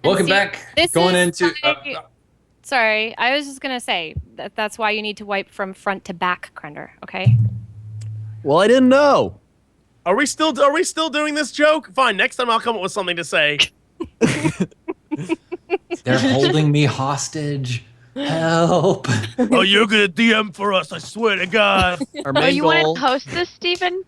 Welcome back. This Going is into sorry, I was just gonna say that's why you need to wipe from front to back, Crender. Okay. Well, I didn't know. Are we still doing this joke? Fine, next time I'll come up with something to say. they're holding me hostage. Help. Oh, you're gonna DM for us, I swear to God. Our Oh, main you goal. wanted to host this, Stephen?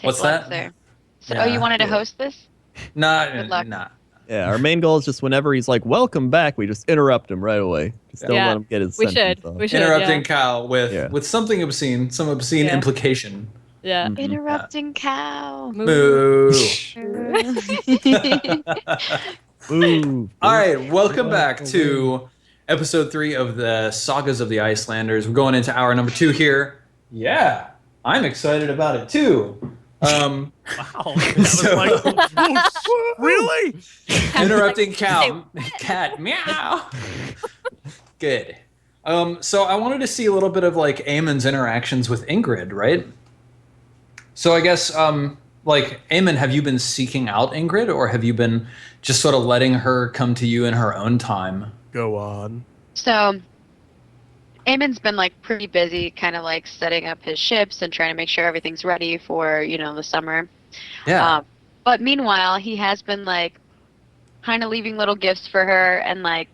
What's that? There. So, Yeah. oh, you wanted to host this? Nah, Good luck. nah. Yeah, our main goal is just whenever he's like, "Welcome back," we just interrupt him right away. Just don't Yeah, let him get his we sentence should. off. We should. Interrupting Yeah. Kyle with something obscene, some obscene Yeah. implication. Yeah. Mhm. Interrupting cow. Moo. Ooh. All right, welcome back to episode 3 of the Sagas of the Icelanders. We're going into hour number 2 here. Yeah, I'm excited about it too. Wow, that was So- like, really? Interrupting cat, meow. Good. So I wanted to see a little bit of like Eamon's interactions with Ingrid, right? So I guess, like, Eamon, have you been seeking out Ingrid, or have you been just sort of letting her come to you in her own time? Go on. So, Eamon's been like pretty busy, kind of like setting up his ships and trying to make sure everything's ready for the summer. Yeah. But meanwhile, he has been like kind of leaving little gifts for her and like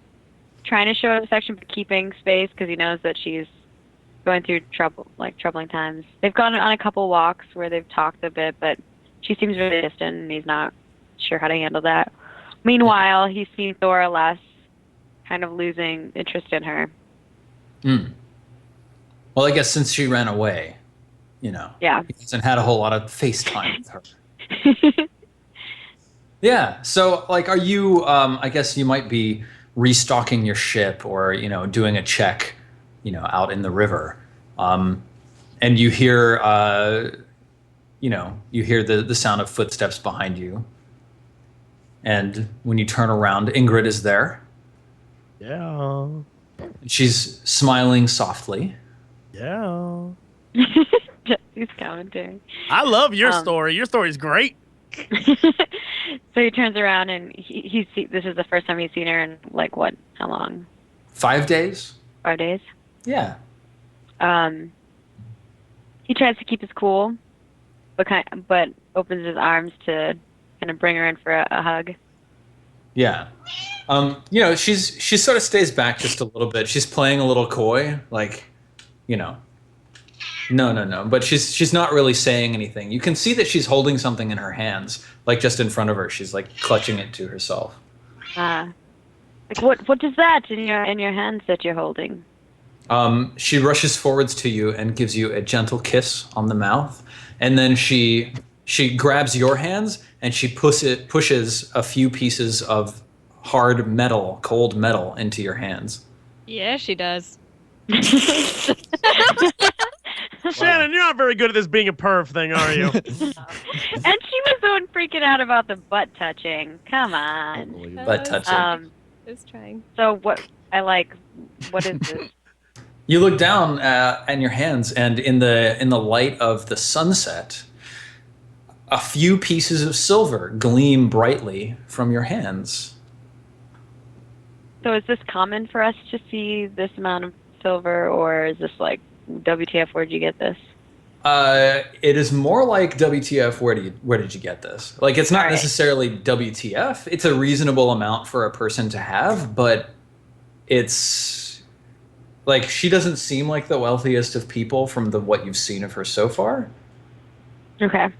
trying to show affection, but keeping space because he knows that she's going through troubling times. They've gone on a couple walks where they've talked a bit, but she seems really distant and he's not sure how to handle that. Meanwhile, he's seen Thora less, kind of losing interest in her. Well, I guess since she ran away, Yeah. he hasn't had a whole lot of FaceTime with her. Yeah. So, like, are you? I guess you might be restocking your ship, or doing a check, out in the river, and you hear, you hear the sound of footsteps behind you, and when you turn around, Ingrid is there. Yeah. She's smiling softly. Yeah. Jesse's commentary. I love your story. Your story's great. So he turns around and this is the first time he's seen her in like what? How long? 5 days. 5 days. Yeah. He tries to keep his cool, but opens his arms to kind of bring her in for a hug. Yeah. She sort of stays back just a little bit. She's playing a little coy, like, no. But she's not really saying anything. You can see that she's holding something in her hands, like just in front of her. She's like clutching it to herself. Like what is that in your hands that you're holding? She rushes forwards to you and gives you a gentle kiss on the mouth, and then she grabs your hands and she pushes a few pieces of hard metal, cold metal, into your hands. Yeah, she does. Shannon, you're not very good at this being a perv thing, are you? And she was the one freaking out about the butt touching. Come on. Butt touching. Just trying. So what is this? You look down at your hands, and in the light of the sunset, a few pieces of silver gleam brightly from your hands. So is this common for us to see this amount of silver, or is this like WTF? Where'd you get this? It is more like WTF. Where did you get this? Like, it's not All right. necessarily WTF. It's a reasonable amount for a person to have, but it's like she doesn't seem like the wealthiest of people from what you've seen of her so far. Okay.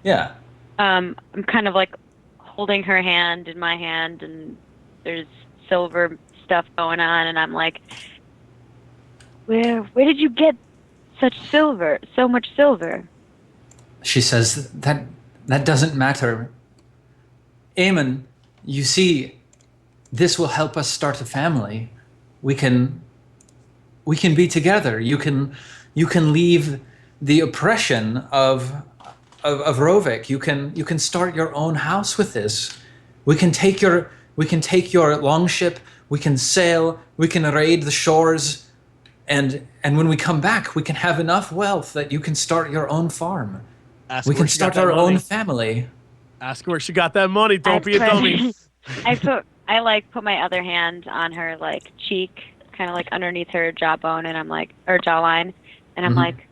Yeah. I'm kind of like holding her hand in my hand, and there's silver stuff going on, and I'm like, where did you get so much silver? She says that doesn't matter. Eamon, you see, this will help us start a family. We can be together. You can leave the oppression of Rovik. You can start your own house with this. We can take your longship. We can sail. We can raid the shores. And when we come back, we can have enough wealth that you can start your own farm. We can start our own family. Ask her where she got that money. Don't be a dummy. I I like put my other hand on her like cheek, kind of like underneath her jawbone, and I'm like, or jawline, and I'm like,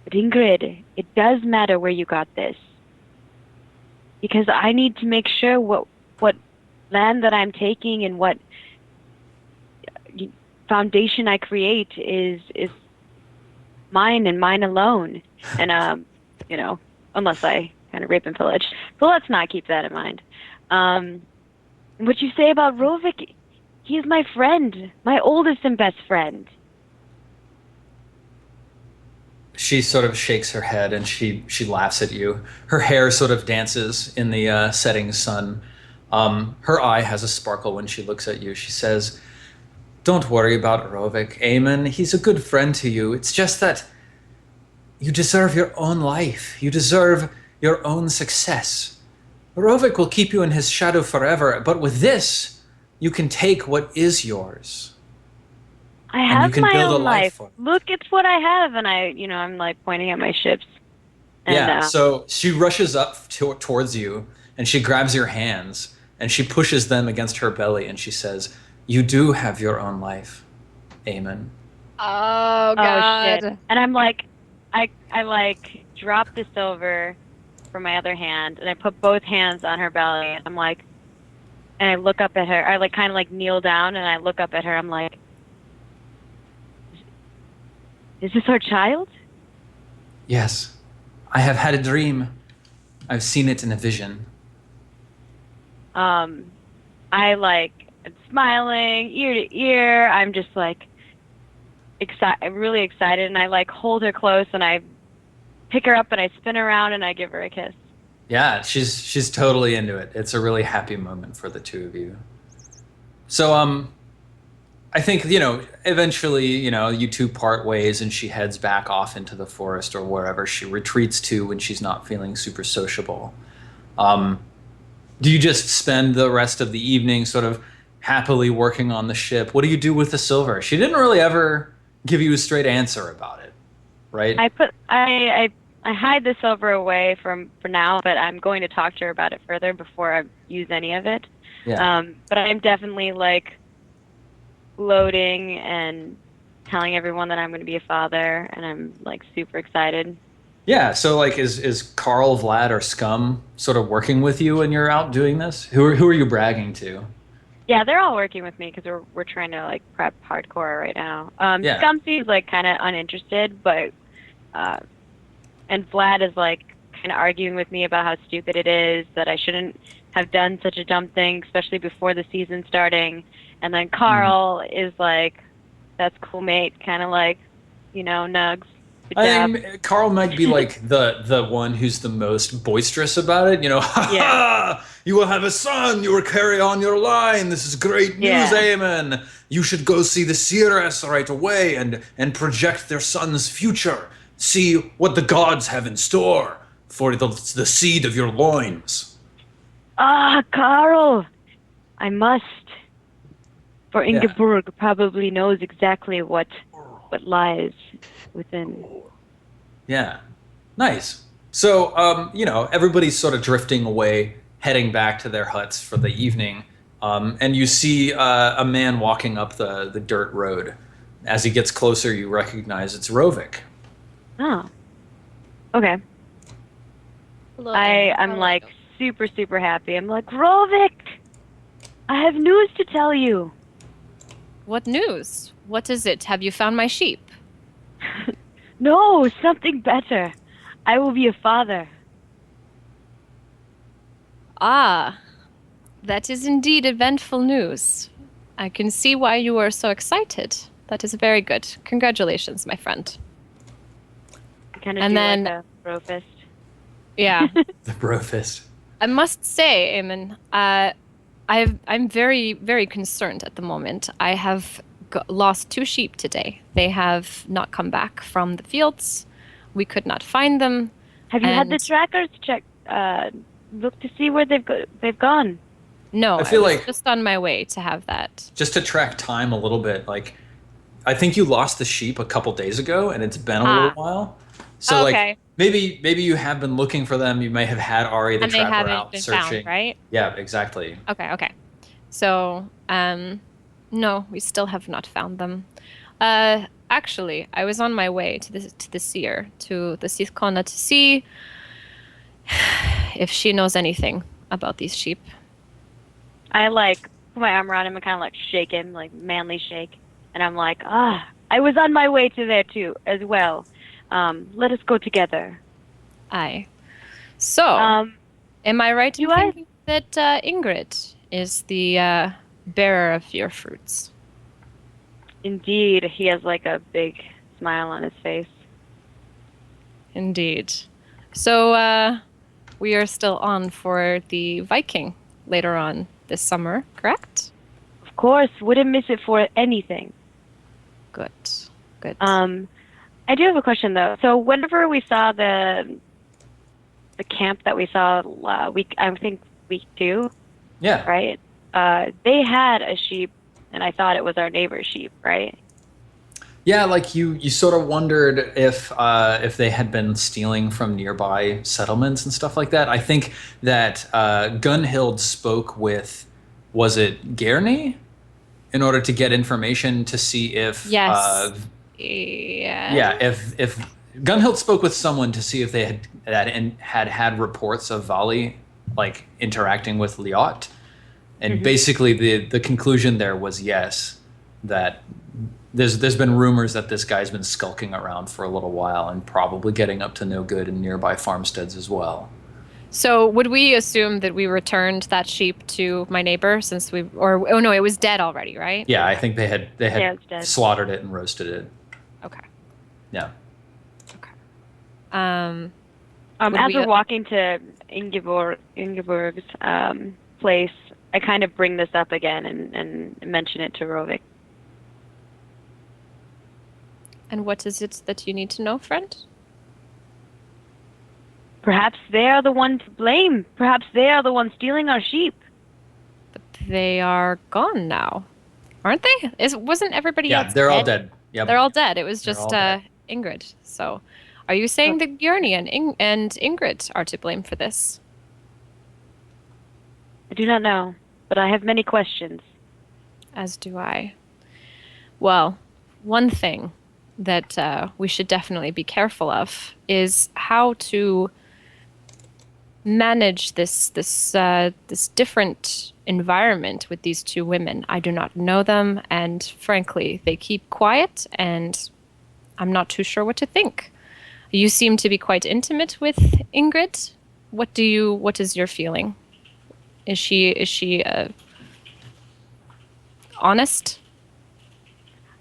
but Ingrid, it does matter where you got this, because I need to make sure what land that I'm taking and what foundation I create is mine and mine alone, and you know, unless I kind of rape and pillage. But let's not keep that in mind. What you say about Rovik, he's my friend, my oldest and best friend. She sort of shakes her head and she laughs at you. Her hair sort of dances in the setting sun. Her eye has a sparkle when she looks at you. She says, "Don't worry about Rovik, Eamon. He's a good friend to you. It's just that you deserve your own life. You deserve your own success. Rovik will keep you in his shadow forever, but with this, you can take what is yours. I And you have can my build a own life life. for it." Look, it's what I have, and I'm like pointing at my ships. And, Yeah, so she rushes up towards you and she grabs your hands and she pushes them against her belly and she says, "You do have your own life, Eamon." Oh, oh God. shit! And I'm like, I like drop the silver from my other hand, and I put both hands on her belly, and I'm like, and I look up at her. I like kind of like kneel down, and I look up at her. I'm like, is this our child? Yes, I have had a dream. I've seen it in a vision. I like am smiling ear to ear. I'm just like really excited, and I like hold her close, and I pick her up, and I spin around, and I give her a kiss. Yeah, she's totally into it. It's a really happy moment for the two of you. So I think, eventually, you two part ways and she heads back off into the forest or wherever she retreats to when she's not feeling super sociable. Do you just spend the rest of the evening sort of happily working on the ship? What do you do with the silver? She didn't really ever give you a straight answer about it, right? I hide the silver away for now, but I'm going to talk to her about it further before I use any of it. Yeah. But I'm definitely like gloating and telling everyone that I'm going to be a father, and I'm like super excited. Yeah, so like is Carl, Vlad, or Scum sort of working with you when you're out doing this? Who are you bragging to? Yeah, they're all working with me because we're trying to like prep hardcore right now. Yeah. Scum seems like kind of uninterested, but and Vlad is like kind of arguing with me about how stupid it is, that I shouldn't have done such a dumb thing, especially before the season starting. And then Carl is like, "That's cool, mate," kind of like, nugs. Good job. I think Carl might be like the one who's the most boisterous about it. Yeah. You will have a son. You will carry on your line. This is great news, Yeah. Eamon. You should go see the seeress right away and project their son's future. See what the gods have in store for the seed of your loins. Carl, I must. For Yeah. Ingeborg probably knows exactly what lies within. Yeah, nice. So, everybody's sort of drifting away, heading back to their huts for the evening, and you see a man walking up the dirt road. As he gets closer, you recognize it's Rovik. Oh. Okay. Hello, I'm how are like you? super, super happy. I'm like, Rovik, I have news to tell you. What news? What is it? Have you found my sheep? No, something better. I will be a father. Ah, that is indeed eventful news. I can see why you are so excited. That is very good. Congratulations, my friend. I kind of And do then- like a bro fist. Yeah. The bro fist. I must say, Eamon, I'm very, very concerned at the moment. I have lost 2 sheep today. They have not come back from the fields. We could not find them. Have you had the And- trackers check? Look to see where they've gone. No, I feel was like- just on my way to have that. Just to track time a little bit, like, I think you lost the sheep a couple days ago, and it's been a Ah. little while. So, Okay. like, maybe you have been looking for them. You may have had Ari the And they trapper haven't out been searching. found, right? Yeah, exactly. Okay. So, no, we still have not found them. Actually, I was on my way to the seer, to the Sithkona, to see if she knows anything about these sheep. I put my arm around him and kind of shake him, manly shake, and I'm like, I was on my way to there too, as well. Let us go together. Aye. So, am I right in thinking that Ingrid is the bearer of your fruits? Indeed, he has a big smile on his face. Indeed. So, we are still on for the Viking later on this summer, correct? Of course, wouldn't miss it for anything. Good. I do have a question though. So whenever we saw the camp that we saw week 2, Yeah. right? They had a sheep, and I thought it was our neighbor's sheep, right? Yeah, like you sort of wondered if they had been stealing from nearby settlements and stuff like that. I think that Gunhild spoke with, was it Gerney, in order to get information to see if Yes. if Gunhild spoke with someone to see if they had reports of Vali interacting with Liot, and basically the conclusion there was yes, that there's been rumors that this guy's been skulking around for a little while and probably getting up to no good in nearby farmsteads as well. So would we assume that we returned that sheep to my neighbor since it was dead already, right? Yeah, I think they had it's dead. slaughtered it and roasted it. Okay. Yeah. Okay. As we're walking to Ingeborg's place, I kind of bring this up again and mention it to Rovik. And what is it that you need to know, friend? Perhaps they are the one to blame. Perhaps they are the one stealing our sheep. But they are gone now, aren't they? Wasn't everybody else Yeah, they're all dead. Yep. They're all dead. It was They're just all dead. Ingrid. So, are you saying that Björni and Ingrid are to blame for this? I do not know, but I have many questions. As do I. Well, one thing that we should definitely be careful of is how to manage this different environment with these two women. I do not know them, and frankly, they keep quiet, and I'm not too sure what to think. You seem to be quite intimate with Ingrid. What is your feeling? Is she honest?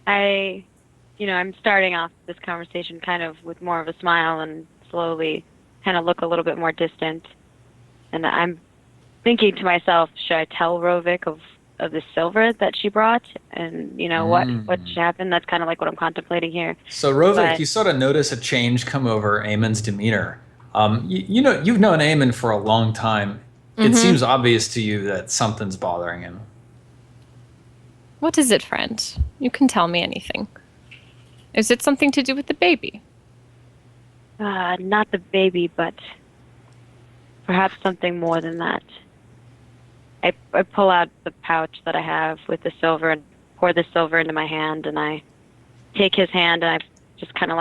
I'm starting off this conversation kind of with more of a smile and slowly kind of look a little bit more distant. And I'm thinking to myself, should I tell Rovik of the silver that she brought? And, what should happen? That's kind of what I'm contemplating here. So Rovik, you sort of notice a change come over Eamon's demeanor. You've known Eamon for a long time. It seems obvious to you that something's bothering him. What is it, friend? You can tell me anything. Is it something to do with the baby? Not the baby, but perhaps something more than that. I pull out the pouch that I have with the silver and pour the silver into my hand, and I take his hand and I just kind of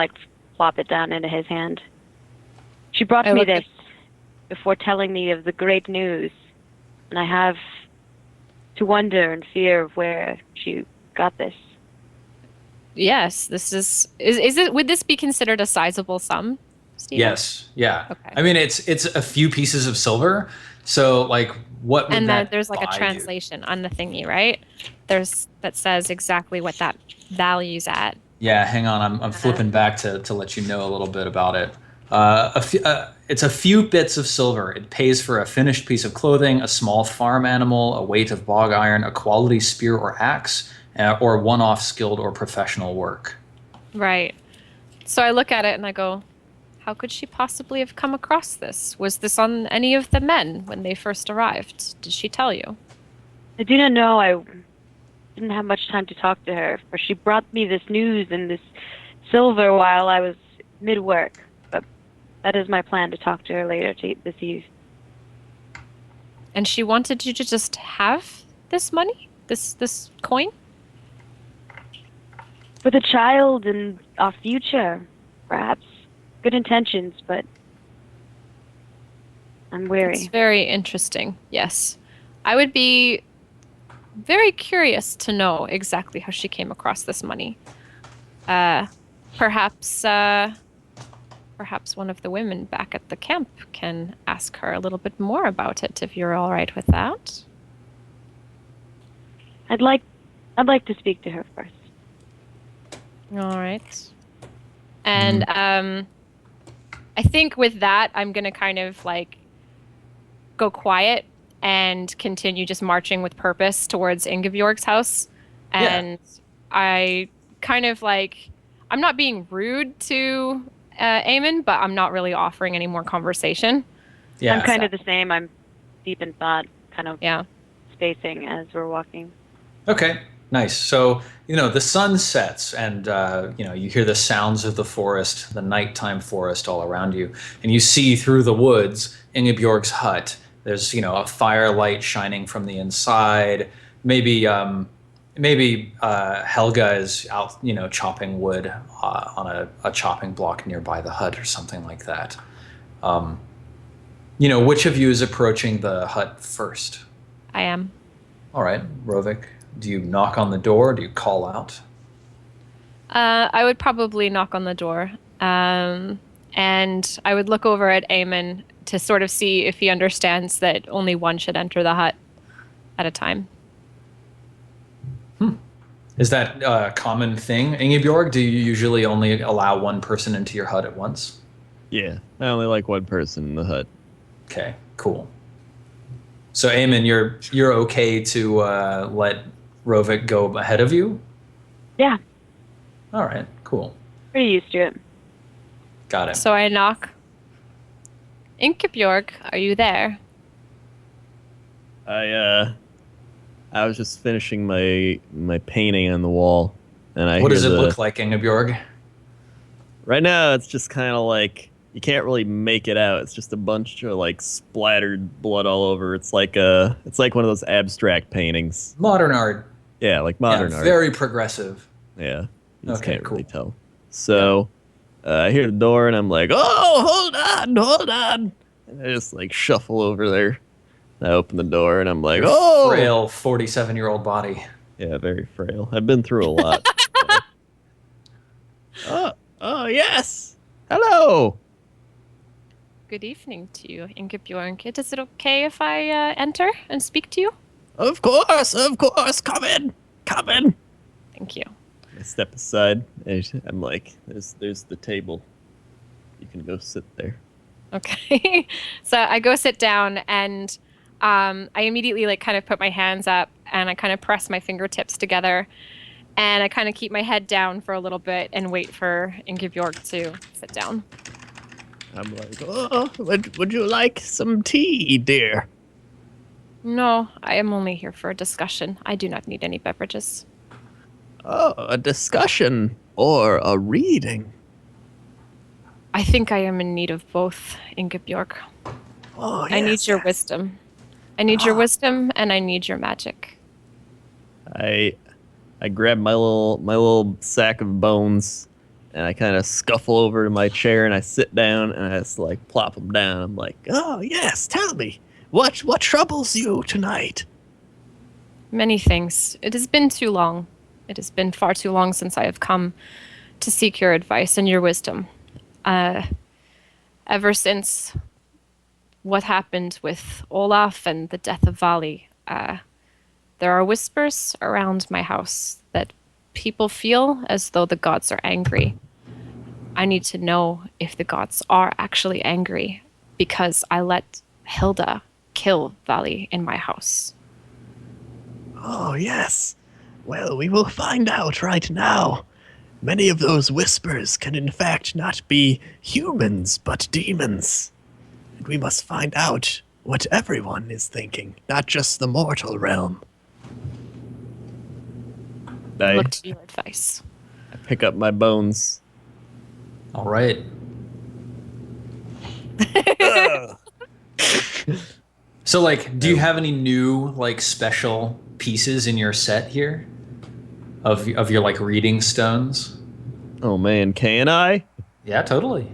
plop it down into his hand. She brought me this before telling me of the great news, and I have to wonder and fear of where she got this. Yes, this is it? Would this be considered a sizable sum, Steve? Yes. Yeah. Okay. I mean, it's a few pieces of silver. So what would and that there's a buy translation on the thingy, right? That says exactly what that value's at. Yeah, hang on. I'm flipping back to let you know a little bit about it. It's a few bits of silver. It pays for a finished piece of clothing, a small farm animal, a weight of bog iron, a quality spear or axe, or one-off skilled or professional work. Right. So I look at it and I go, how could she possibly have come across this? Was this on any of the men when they first arrived? Did she tell you? I do not know. I didn't have much time to talk to her, for she brought me this news and this silver while I was mid-work. But that is my plan, to talk to her later this eve. And she wanted you to just have this money? This coin? For the child and our future, perhaps. Good intentions, but I'm It's wary. very interesting. Yes. I would be very curious to know exactly how she came across this money. Perhaps one of the women back at the camp can ask her a little bit more about it, if you're all right with that. I'd like to speak to her first. All right. And I think with that, I'm gonna kind of like go quiet and continue just marching with purpose towards Ingebjorg's house. And I kind of like, I'm not being rude to Eamon, but I'm not really offering any more conversation. Yeah. I'm kind of the same. I'm deep in thought, kind of Yeah. spacing as we're walking. Okay, nice. So, the sun sets and, you hear the sounds of the forest, the nighttime forest all around you. And you see through the woods Ingebjorg's hut. There's, a firelight shining from the inside. Maybe Helga is out, chopping wood on a chopping block nearby the hut or something like that. Which of you is approaching the hut first? I am. All right, Rovik. Do you knock on the door? Or do you call out? I would probably knock on the door. And I would look over at Eamon to sort of see if he understands that only one should enter the hut at a time. Is that a common thing, Ingebjorg? Do you usually only allow one person into your hut at once? Yeah, I only like one person in the hut. Okay, cool. So, Eamon, you're okay to let Rovik go ahead of you? Yeah, All right, cool. pretty used to it. Got it. So I knock. Ingebjorg, are you there? I was just finishing my painting on the wall, and I What hear does it look like, Ingebjorg? Right now, it's just kind of like you can't really make it out. It's just a bunch of like splattered blood all over. It's like one of those abstract paintings. Modern art. Yeah, like modern Yeah, art. very progressive. Yeah, you just Okay, can't really cool. tell. So I hear the door, and I'm like, "Oh, hold on!" And I just like shuffle over there. I open the door, and I'm like, Your "Oh, frail 47-year-old body. yeah, very frail. I've been through a lot." Oh, yes. Hello. Good evening to you, Ingebjorg. Is it okay if I enter and speak to you? Of course. Come in. Thank you. I step aside, and I'm like, "There's the table. You can go sit there." Okay. So I go sit down and I immediately like kind of put my hands up and I kind of press my fingertips together and I kind of keep my head down for a little bit and wait for Ingebjorg to sit down. I'm like, "Oh, would you like some tea, dear?" No, I am only here for a discussion. I do not need any beverages. Oh, a discussion or a reading? I think I am in need of both, Ingebjorg. Oh, yes, I need your yes. wisdom. I need your wisdom and I need your magic. I grab my little sack of bones, and I kind of scuffle over to my chair, and I sit down, and I just like plop them down. I'm like, "Oh yes, tell me, what troubles you tonight?" Many things. It has been too long. It has been far too long since I have come to seek your advice and your wisdom. Ever since what happened with Olaf and the death of Vali, there are whispers around my house that people feel as though the gods are angry. I need to know if the gods are actually angry because I let Hilda kill Vali in my house. Oh yes. Well, we will find out right now. Many of those whispers can in fact not be humans, but demons. And we must find out what everyone is thinking, not just the mortal realm. I Look to your advice. pick up my bones. All right. So, like, do you have any new, like, special pieces in your set here of your, like, reading stones? Oh man, can I? Yeah, totally.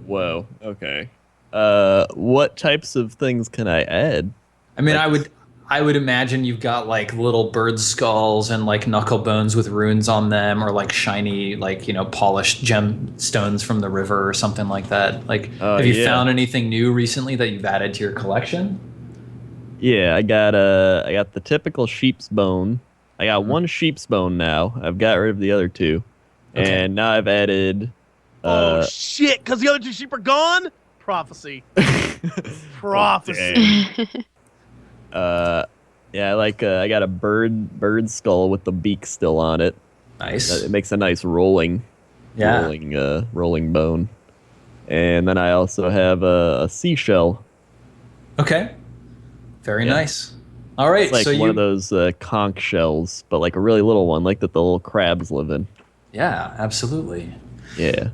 Whoa. Okay. What types of things can I add? I mean, Like- I would imagine you've got like little bird skulls and like knuckle bones with runes on them, or like shiny, like, you know, polished gemstones from the river or something like that. Like, have you found anything new recently that you've added to your collection? Yeah, I got the typical sheep's bone. I got one sheep's bone now. I've got rid of the other two, Okay. and now I've added. Oh shit! Because the other 2 sheep are gone. Prophecy. Prophecy. Yeah, I got a bird skull with the beak still on it. Nice. It makes a nice rolling bone. And then I also have a seashell. Okay. Very nice. All right. It's like so one you, of those conch shells, but like a really little one, like that the little crabs live in. Yeah, absolutely. Yeah.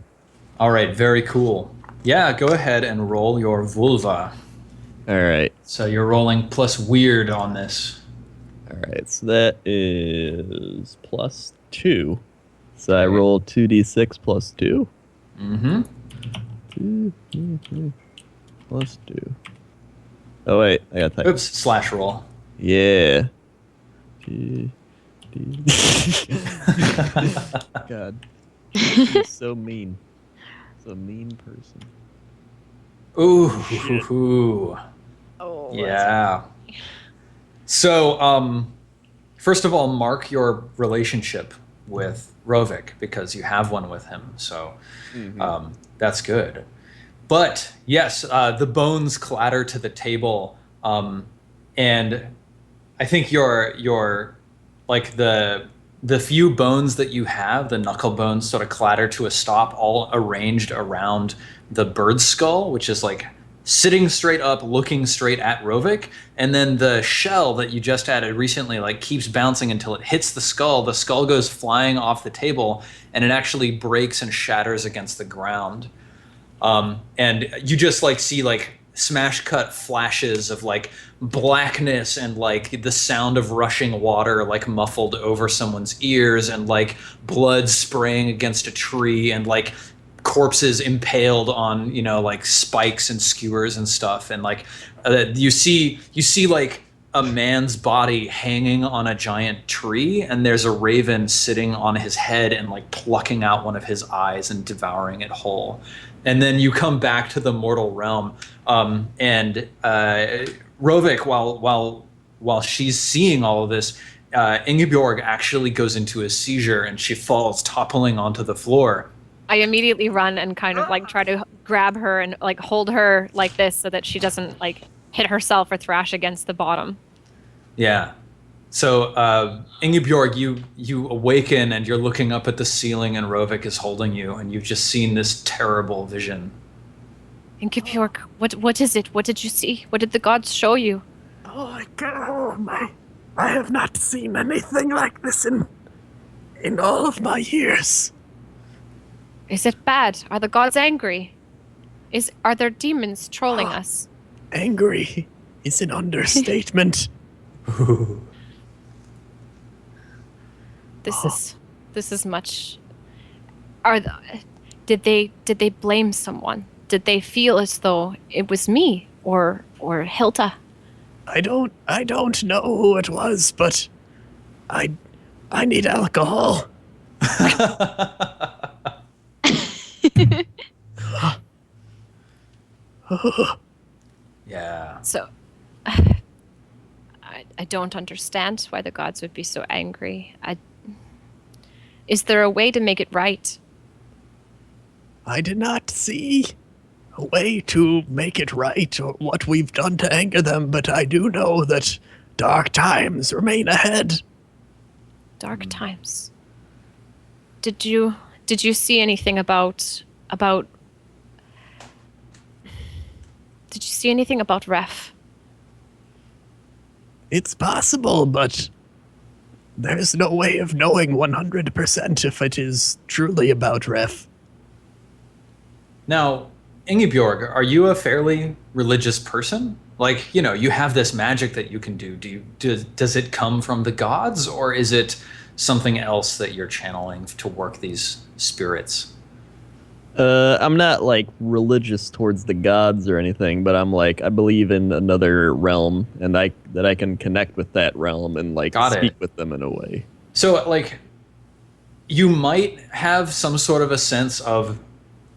All right. Very cool. Yeah. Go ahead and roll your vulva. All right. So you're rolling plus weird on this. All right. So that is +2. So I roll 2d6 plus 2. Mm-hmm. 2 plus 2. Oh wait, I got type. Oops. Slash roll. Yeah. God. He's so mean. So mean person. Ooh. Oh. Yeah. So, first of all, mark your relationship with Rovik because you have one with him. So, that's good. But yes, the bones clatter to the table, and I think your like the few bones that you have, the knuckle bones, sort of clatter to a stop, all arranged around the bird skull, which is like sitting straight up, looking straight at Rovik, and then the shell that you just added recently like keeps bouncing until it hits the skull. The skull goes flying off the table, and it actually breaks and shatters against the ground. And you just like see like smash cut flashes of like blackness and like the sound of rushing water like muffled over someone's ears, and like blood spraying against a tree, and like corpses impaled on, you know, like spikes and skewers and stuff, and like you see like a man's body hanging on a giant tree, and there's a raven sitting on his head and like plucking out one of his eyes and devouring it whole. And then you come back to the mortal realm, and Rovik, while she's seeing all of this, Ingeborg actually goes into a seizure and she falls toppling onto the floor. I immediately run and kind of like try to grab her and like hold her like this so that she doesn't like hit herself or thrash against the bottom. Yeah. So Ingeborg, you awaken and you're looking up at the ceiling, and Rovik is holding you, and you've just seen this terrible vision. Ingeborg, what is it? What did you see? What did the gods show you? Oh, I have not seen anything like this in all of my years. Is it bad? Are the gods angry? Are there demons trolling us? Angry is an understatement. This is much. Did they blame someone? Did they feel as though it was me or Hilda? I don't know who it was, but I need alcohol. Yeah. So I don't understand why the gods would be so angry. Is there a way to make it right? I did not see a way to make it right or what we've done to anger them, but I do know that dark times remain ahead. Dark times. Did you see anything about Did you see anything about Ref? It's possible, but there's no way of knowing 100% if it is truly about Ref. Now, Ingeborg, are you a fairly religious person? Like, you have this magic that you can do. Does it come from the gods, or is it something else that you're channeling to work these spirits? I'm not like religious towards the gods or anything, but I'm like I believe in another realm, and I can connect with that realm and like speak with them in a way. So like, you might have some sort of a sense of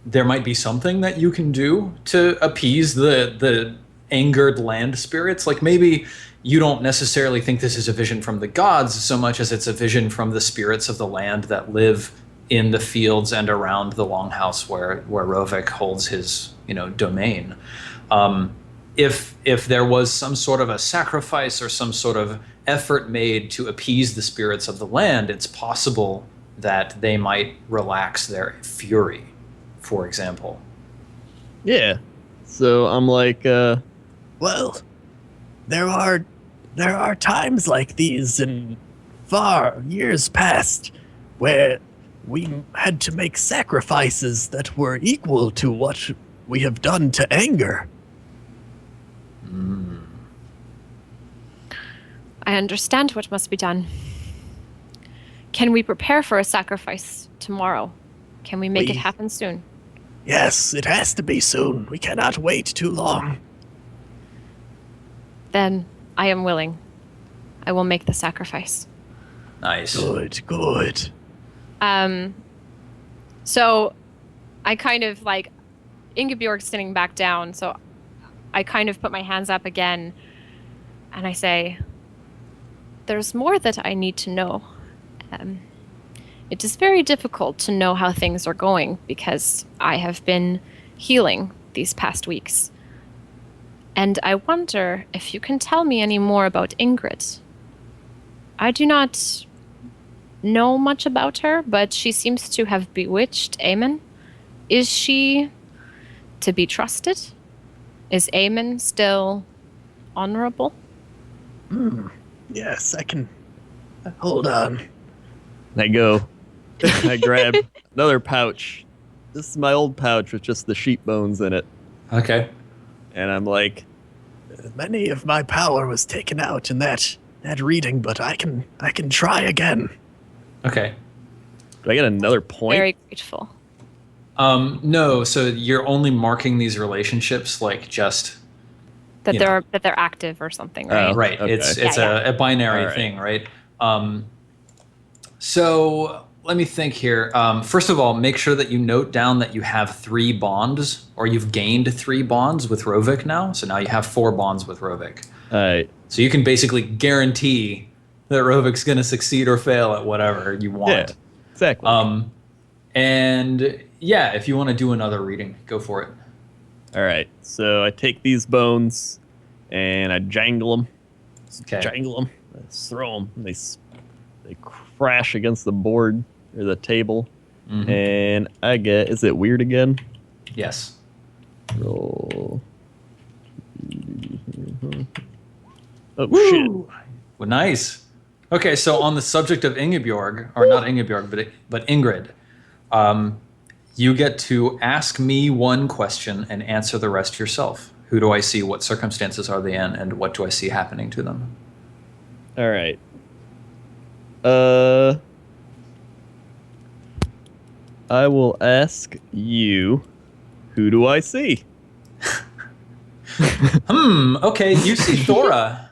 there might be something that you can do to appease the angered land spirits. Like maybe you don't necessarily think this is a vision from the gods so much as it's a vision from the spirits of the land that live in the fields and around the longhouse where Rovik holds his domain. If there was some sort of a sacrifice or some sort of effort made to appease the spirits of the land, it's possible that they might relax their fury, for example. Yeah. So I'm like, Well, there are times like these in far years past where we had to make sacrifices that were equal to what we have done to anger. I understand what must be done. Can we prepare for a sacrifice tomorrow? Can we make it happen soon? Yes, it has to be soon. We cannot wait too long. Then I am willing. I will make the sacrifice. Nice. Good. So I kind of like Ingeborg's sitting back down, so I kind of put my hands up again and I say, there's more that I need to know. It is very difficult to know how things are going because I have been healing these past weeks. And I wonder if you can tell me any more about Ingrid. I do not know much about her, but she seems to have bewitched Eamon. Is she to be trusted? Is Eamon still honorable? Yes, I can. Hold on. I go. I grab another pouch. This is my old pouch with just the sheep bones in it. Okay. And I'm like, Many of my power was taken out in that reading, but I can try again. Okay. do I get another point? Very grateful. No, so you're only marking these relationships like just That you they're active or something, right? right. Okay. It's Yeah, a binary All right. thing, right? So let me think here. First of all, make sure that you note down that you have 3 bonds, or you've gained 3 bonds with Rovik now. So now you have 4 bonds with Rovik. All right. So you can basically guarantee that Rovik's going to succeed or fail at whatever you want. Yeah, exactly. And yeah, if you want to do another reading, go for it. All right. So I take these bones and I jangle them. Okay. Jangle them. I throw them. They crash against the board or the table. Mhm. And I get, is it weird again? Yes. Roll. Oh, Woo! shit. Well, nice. Okay, so on the subject of Ingeborg, or not Ingeborg, but Ingrid, you get to ask me one question and answer the rest yourself. Who do I see? What circumstances are they in? And what do I see happening to them? All right. I will ask you, who do I see? Okay, you see Thora.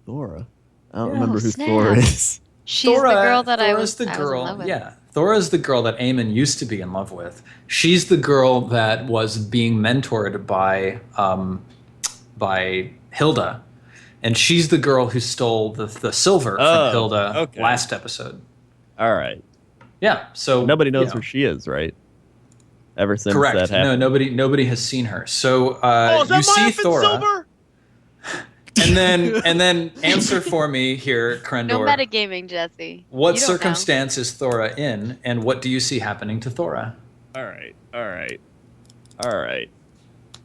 Thora. I don't remember who snap. Thora is. She's the girl that I Thora's was, the I was girl, in love with. yeah. Thora's the girl that Eamon used to be in love with. She's the girl that was being mentored by Hilda. And she's the girl who stole the silver from Hilda okay. last episode. All right. Yeah, so Nobody knows you know. where she is, right? Ever since Correct. that happened. No, nobody has seen her. So Is that you see my effing Thora, silver? and then answer for me here, Crendor. No metagaming, Jesse. What You don't circumstance is Thora in, and what do you see happening to Thora? All right.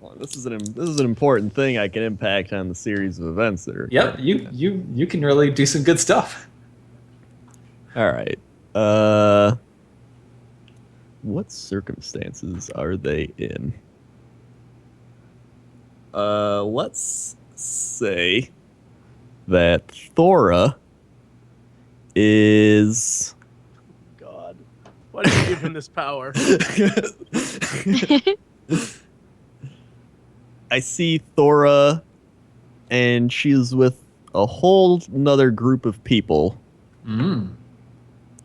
Well, this is an important thing I can impact on the series of events that are. Yep, you can really do some good stuff. All right. What circumstances are they in? Let's say that Thora is... God. Why did you give him this power? I see Thora, and she's with a whole nother group of people.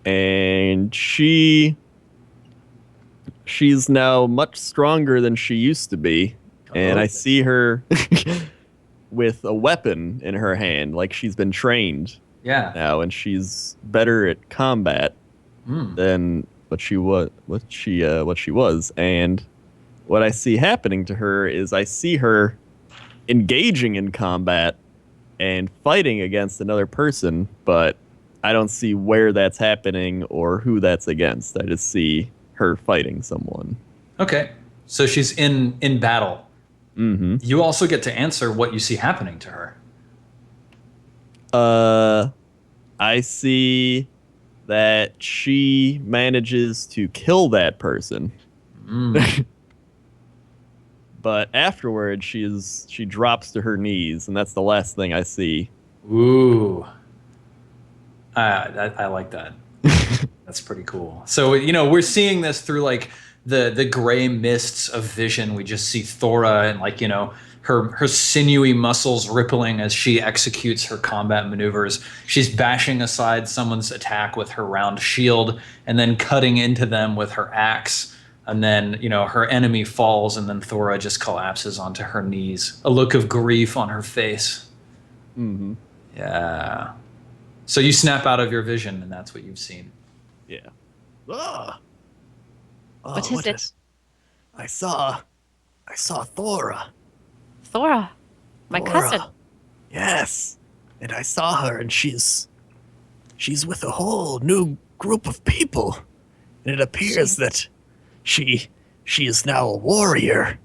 And she's now much stronger than she used to be. And I see her with a weapon in her hand, like she's been trained now, and she's better at combat than what she was. And what I see happening to her is I see her engaging in combat and fighting against another person, but I don't see where that's happening or who that's against. I just see her fighting someone. Okay. So she's in battle. Mm-hmm. You also get to answer what you see happening to her. I see that she manages to kill that person. But afterwards, she drops to her knees, and that's the last thing I see. Ooh. I like that. That's pretty cool. So, we're seeing this through like the gray mists of vision. We just see Thora and her sinewy muscles rippling as she executes her combat maneuvers. She's bashing aside someone's attack with her round shield and then cutting into them with her axe. And then, her enemy falls and then Thora just collapses onto her knees. A look of grief on her face. Mm-hmm. Yeah. So you snap out of your vision, and that's what you've seen. Yeah. Oh, What is it? I saw Thora. Thora, my cousin. Yes, and I saw her, and she's with a whole new group of people, and it appears that she is now a warrior.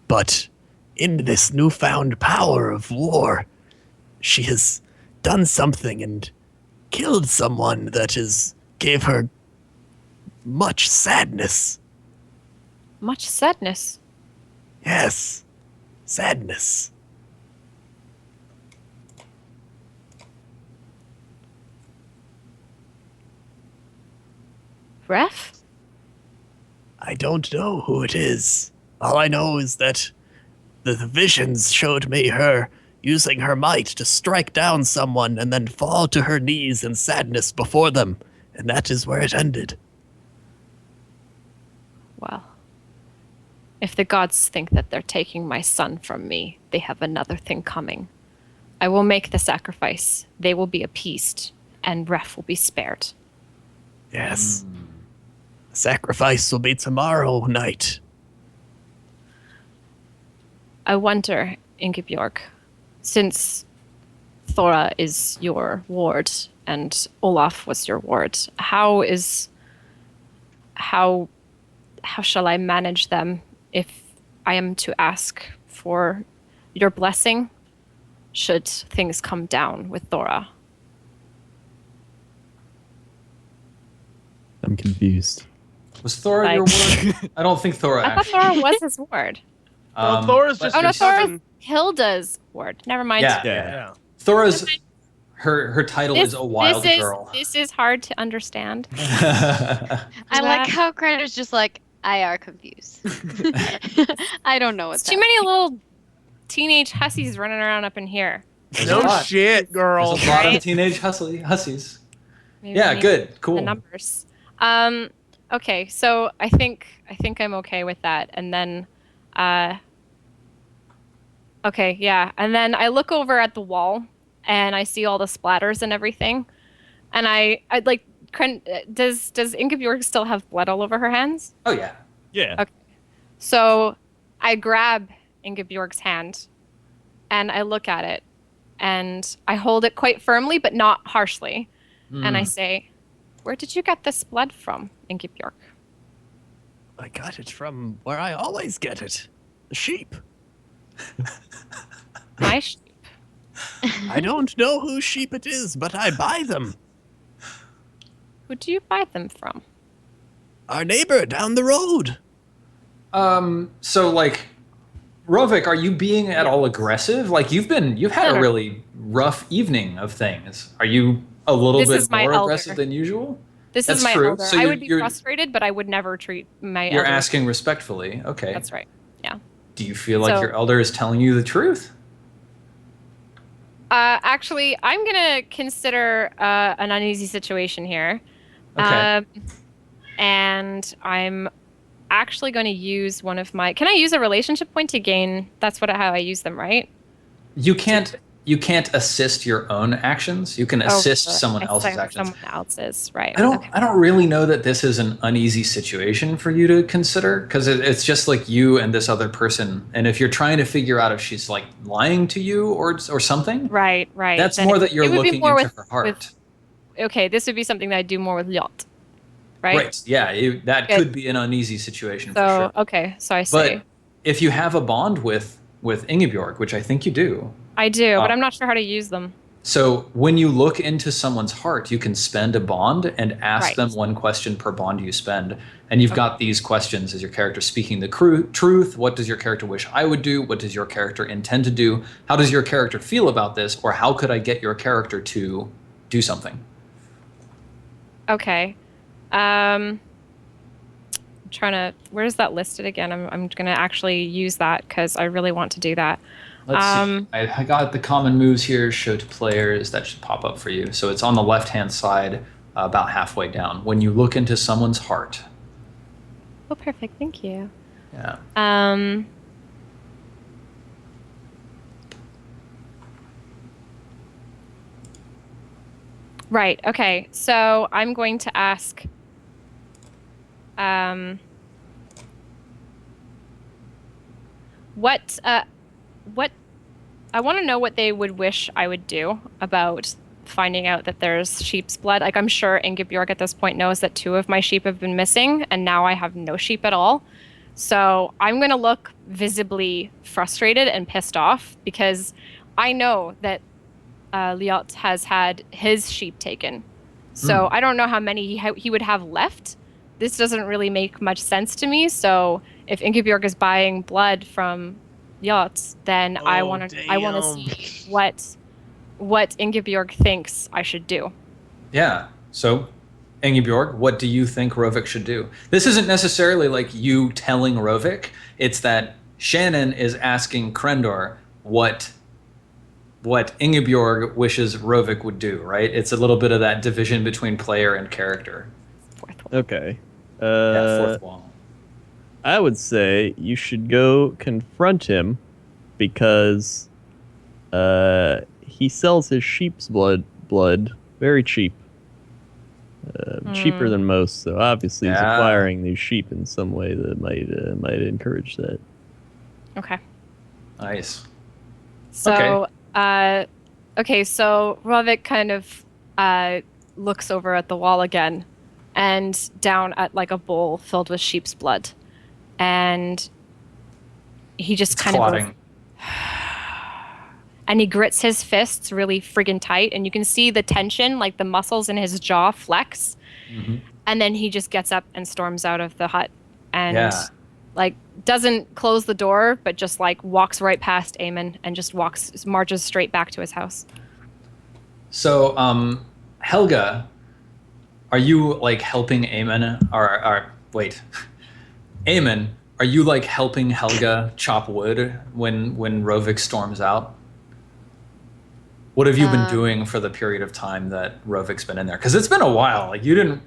But in this newfound power of war, she has done something and killed someone that gave her much sadness. Much sadness. Yes, sadness. Ref? I don't know who it is. All I know is that the visions showed me her using her might to strike down someone and then fall to her knees in sadness before them, and that is where it ended. Well, if the gods think that they're taking my son from me, they have another thing coming. I will make the sacrifice. They will be appeased, and Ref will be spared. Yes. The sacrifice will be tomorrow night. I wonder, Ingebjorg, since Thora is your ward and Olaf was your ward, how shall I manage them if I am to ask for your blessing should things come down with Thora? I'm confused. Was Thora your ward? I don't think Thora I thought actually. Thora was his ward. Thora's just Oh no, your Thora's cousin. Hilda's ward. Never mind. Yeah. Yeah. Thora's her title is a wild girl. This is hard to understand. I like how Crendor's just like, I are confused. I don't know what's It's too many little teenage hussies running around up in here. There's No a lot. shit, girl. There's a lot Right? of teenage hussies. Maybe Yeah, we need good, cool. The numbers. Okay, so I think I'm okay with that. And then, okay, yeah. And then I look over at the wall and I see all the splatters and everything. And I like, does Ingebjorg still have blood all over her hands? Oh yeah. Yeah. Okay. So I grab Ingebjorg's hand and I look at it and I hold it quite firmly, but not harshly. And I say, where did you get this blood from, Ingebjorg? I got it from where I always get it. The sheep. My sheep. I don't know whose sheep it is, but I buy them. Who do you buy them from? Our neighbor down the road. So like, Rovik, are you being at all aggressive? Like you've had a really rough evening of things. Are you a little bit more aggressive than usual? This That's is my true. elder. So I would be frustrated, but I would never treat my elder. You're asking respectfully. Okay. That's right. Yeah. Do you feel like your elder is telling you the truth? Actually, I'm gonna consider an uneasy situation here. Okay. And I'm actually going to use one of my. Can I use a relationship point to gain? That's how I use them, right? You can't assist your own actions. You can assist someone else's actions. Someone else's, right? I don't really know that this is an uneasy situation for you to consider, because it's just like you and this other person. And if you're trying to figure out if she's like lying to you or something, right. That's more that you're looking into her heart. Okay, this would be something that I do more with Yacht, right? Right. Yeah, that could be an uneasy situation for sure. Okay, so I see. But if you have a bond with Ingeborg, which I think you do. I do, but I'm not sure how to use them. So when you look into someone's heart, you can spend a bond and ask them one question per bond you spend. And you've got these questions. Is your character speaking the truth? What does your character wish I would do? What does your character intend to do? How does your character feel about this? Or how could I get your character to do something? Okay. I'm trying to. Where's that listed again? I'm going to actually use that because I really want to do that. Let's see. I got the common moves here. Show to players. That should pop up for you. So it's on the left-hand side, about halfway down. When you look into someone's heart. Oh, perfect. Thank you. Yeah. Right. Okay. So I'm going to ask. What I want to know what they would wish I would do about finding out that there's sheep's blood. Like, I'm sure Ingeborg at this point knows that 2 of my sheep have been missing, and now I have no sheep at all. So I'm going to look visibly frustrated and pissed off because I know that Liot has had his sheep taken. So I don't know how many he would have left. This doesn't really make much sense to me. So if Ingeborg is buying blood from Yachts, then I want to see what Ingeborg thinks I should do. Yeah. So, Ingeborg, what do you think Rovik should do? This isn't necessarily like you telling Rovik. It's that Shannon is asking Crendor what Ingeborg wishes Rovik would do, right? It's a little bit of that division between player and character. Okay. Fourth wall. I would say you should go confront him because he sells his sheep's blood very cheap. Cheaper than most, so obviously he's acquiring these sheep in some way that might encourage that. Okay. Nice. So, so Rovik kind of looks over at the wall again and down at like a bowl filled with sheep's blood. And he just kind of goes, and he grits his fists really friggin' tight, and you can see the tension, like the muscles in his jaw flex. Mm-hmm. And then he just gets up and storms out of the hut and like doesn't close the door, but just like walks right past Eamon and just marches straight back to his house. So, Helga, are you like helping Eamon or wait, Eamon, are you like helping Helga chop wood when Rovik storms out? What have you been doing for the period of time that Rovik's been in there? Because it's been a while. Like you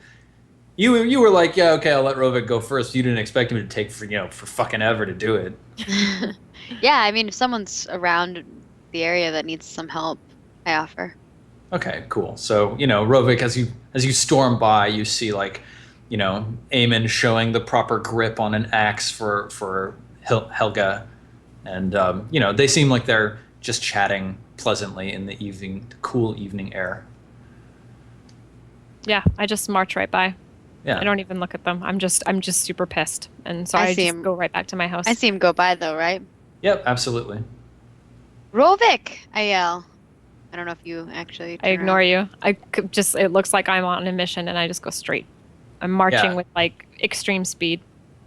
were like, yeah, okay, I'll let Rovik go first. You didn't expect him to take for fucking ever to do it. Yeah, I mean, if someone's around the area that needs some help, I offer. Okay, cool. So Rovik, as you storm by, you see like, Eamon showing the proper grip on an axe for Helga, and they seem like they're just chatting pleasantly in the evening, the cool evening air. Yeah, I just march right by. Yeah, I don't even look at them. I'm just super pissed, and so I just go right back to my house. I see him go by though, right? Yep, absolutely. Rovik, I yell. I don't know if you actually. I ignore you. It looks like I'm on a mission, and I just go straight. I'm marching Yeah. with like extreme speed.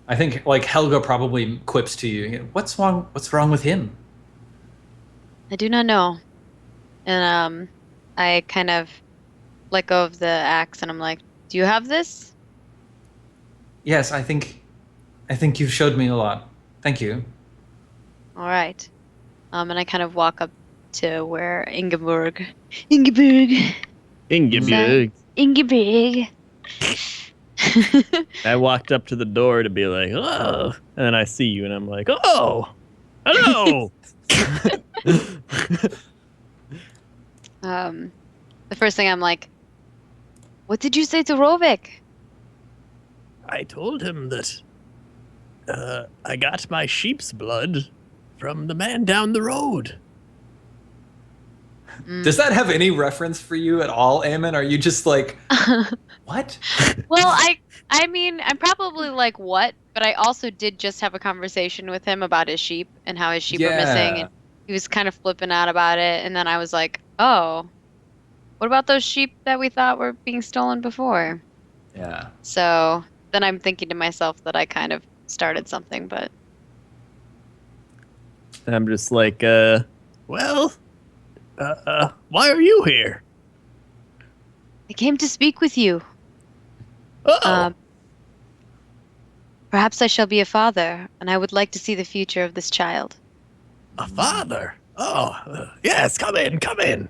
I think like Helga probably quips to you, "What's wrong? What's wrong with him?" I do not know. And I kind of let go of the axe and I'm like, "Do you have this?" Yes, I think you've showed me a lot. Thank you. All right. And I kind of walk up to where Ingeborg. Ingeborg. Ingeborg. I walked up to the door to be like, oh, and then I see you, and I'm like, oh, hello. The first thing I'm like, what did you say to Rovik? I told him that I got my sheep's blood from the man down the road. Does that have any reference for you at all, Eamon? Are you just like, what? Well, I mean, I'm probably like, what? But I also did just have a conversation with him about his sheep and how his sheep are missing. Yeah. And he was kind of flipping out about it. And then I was like, oh, what about those sheep that we thought were being stolen before? Yeah. So then I'm thinking to myself that I kind of started something, but And I'm just like, Well, why are you here? I came to speak with you. Oh, Perhaps I shall be a father, and I would like to see the future of this child. a father. Oh, yes, come in, come in.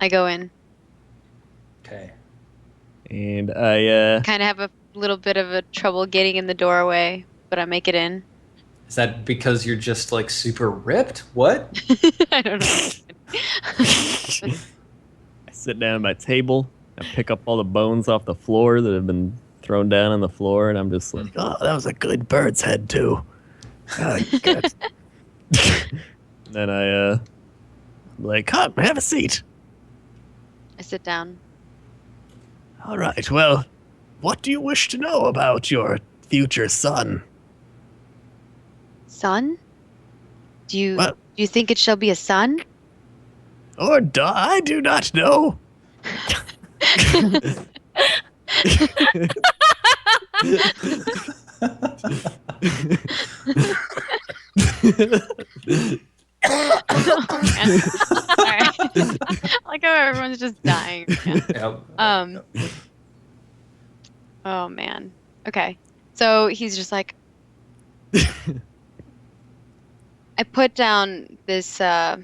I go in. Okay. and I, Kind of have a little bit of a trouble getting in the doorway, but I make it in. Is that because you're just like super ripped? What? I don't know. I sit down at my table. I pick up all the bones off the floor that have been thrown down on the floor, and I'm just like, Oh, that was a good bird's head, too. Good. then I, Like, come, have a seat. I sit down. All right, well, what do you wish to know about your future son? Son? Do you What? do you think it shall be a son? Or I do not know. Man. Alright. I like how everyone's just dying. Yeah. Yep. Oh man. Okay. So he's just like I put down this bag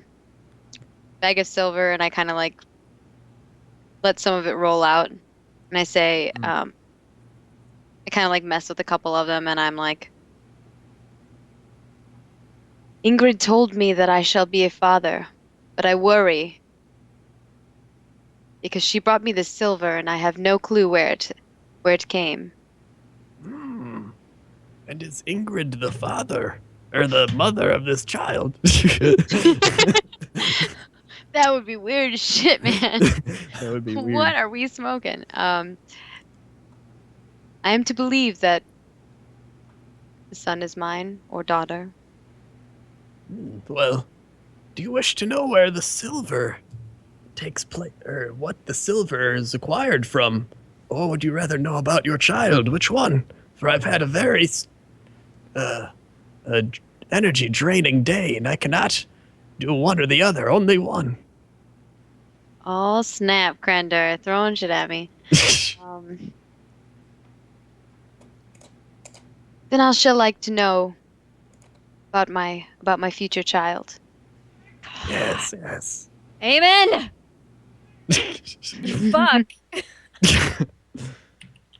of silver and I kind of like let some of it roll out and I say I kind of like mess with a couple of them and I'm like Ingrid told me that I shall be a father, but I worry because she brought me this silver and I have no clue where it came. Hmm. And is Ingrid the father or the mother of this child? That would be weird as shit, man. that would be weird. What are we smoking? I am to believe that the son is mine or daughter. Well, do you wish to know where the silver takes place, or what the silver is acquired from? Or would you rather know about your child? Which one? For I've had a very energy draining day, and I cannot do one or the other, only one. Oh snap, Crendor, throwing shit at me. Then I shall like to know about my future child. Yes, yes. Amen. Fuck.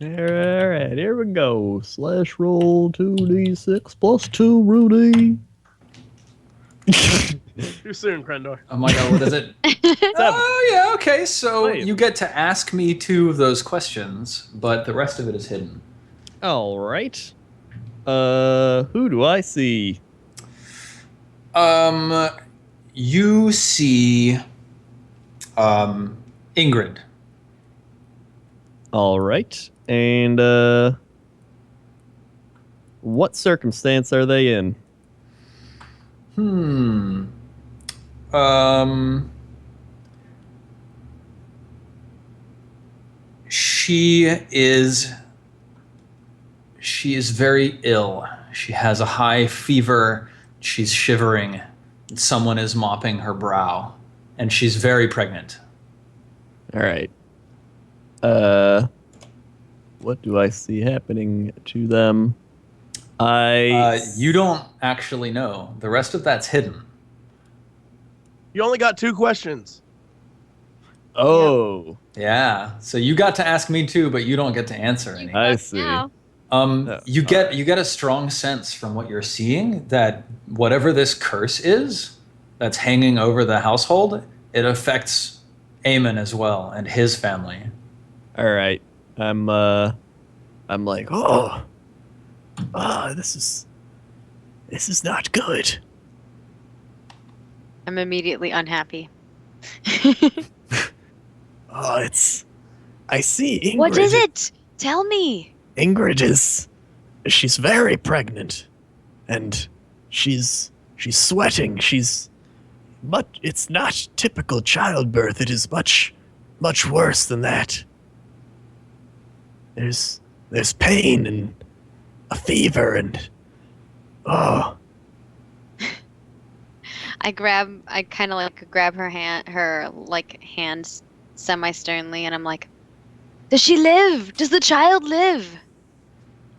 All right, here we go. Slash roll 2d6 plus 2, Rudy. Too soon, Crendor. Oh my god, what is it? Oh yeah, okay. So Wait. you get to ask me 2 of those questions, but the rest of it is hidden. All right. Who do I see? You see Ingrid. All right. And what circumstance are they in? She is very ill. She has a high fever. She's shivering. Someone is mopping her brow, and she's very pregnant. All right. What do I see happening to them? You don't actually know. The rest of that's hidden. You only got 2 questions. Oh. Yeah. So you got to ask me too, but you don't get to answer any. I see. Now. You get a strong sense from what you're seeing that whatever this curse is that's hanging over the household, it affects Eamon as well and his family. All right. I'm like, this is not good. I'm immediately unhappy. I see Ingrid. What is it? Tell me. Ingrid she's very pregnant, and she's sweating. But it's not typical childbirth. It is much worse than that. There's pain and a fever and I kind of like grab her hand semi-sternly, and I'm like, does she live? Does the child live?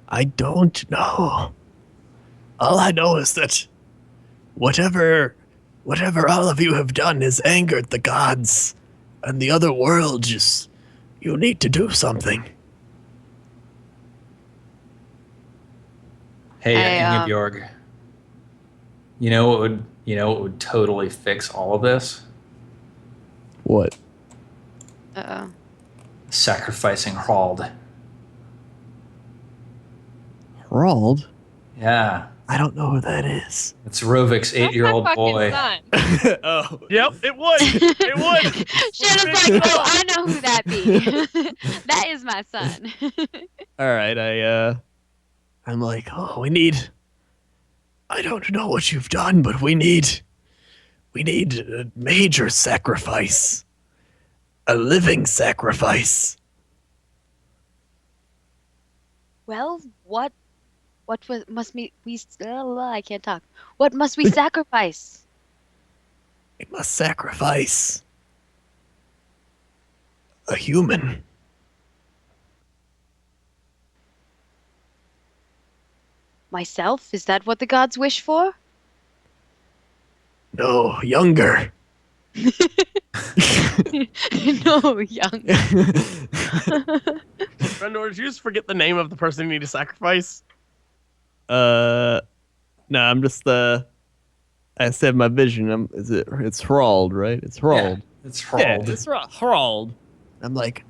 I don't know. All I know is that whatever all of you have done has angered the gods and the other world. You need to do something. Hey, Ingeborg. You know what would totally fix all of this? what? Uh-oh. Sacrificing Hrald. Hrald? Yeah. I don't know who that is. It's Rovik's 8-year-old That's my boy. fucking son. Oh. Yep, it would. It would. Shannon's like, oh, I know who that be. That is my son. All right. I'm like, I don't know what you've done, but we need a major sacrifice. A living sacrifice. Well, what must we I can't talk. What must we sacrifice? We must sacrifice a human. Myself? Is that what the gods wish for? No, younger. No, young. Crendor, did you just forget the name of the person you need to sacrifice? No, I'm just I said my vision. It's Hrald, right? It's Hrald. Yeah, it's Hrald. Yeah, it's Hrald. I'm like,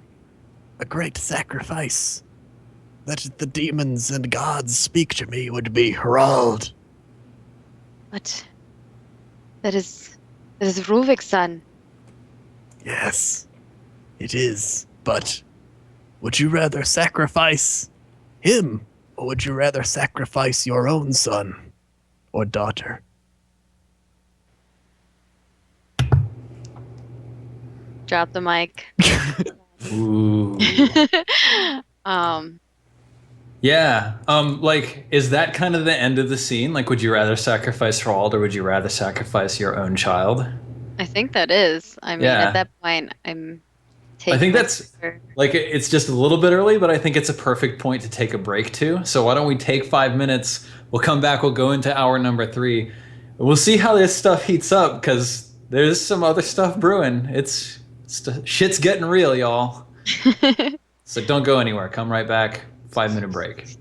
a great sacrifice that the demons and gods speak to me would be Hrald. What? That is Rovik's son. Yes, it is. But would you rather sacrifice him, or would you rather sacrifice your own son or daughter? Drop the mic. Ooh. Yeah. Like, is that kind of the end of the scene? Like, would you rather sacrifice Hrald or would you rather sacrifice your own child? I think that is. I mean, Yeah. at that point, I'm taking I think my that's sister. like it's just a little bit early, but I think it's a perfect point to take a break too. So why don't we take 5 minutes? We'll come back. We'll go into hour number 3. We'll see how this stuff heats up because there's some other stuff brewing. Shit's getting real, y'all. So don't go anywhere. Come right back. 5-minute break.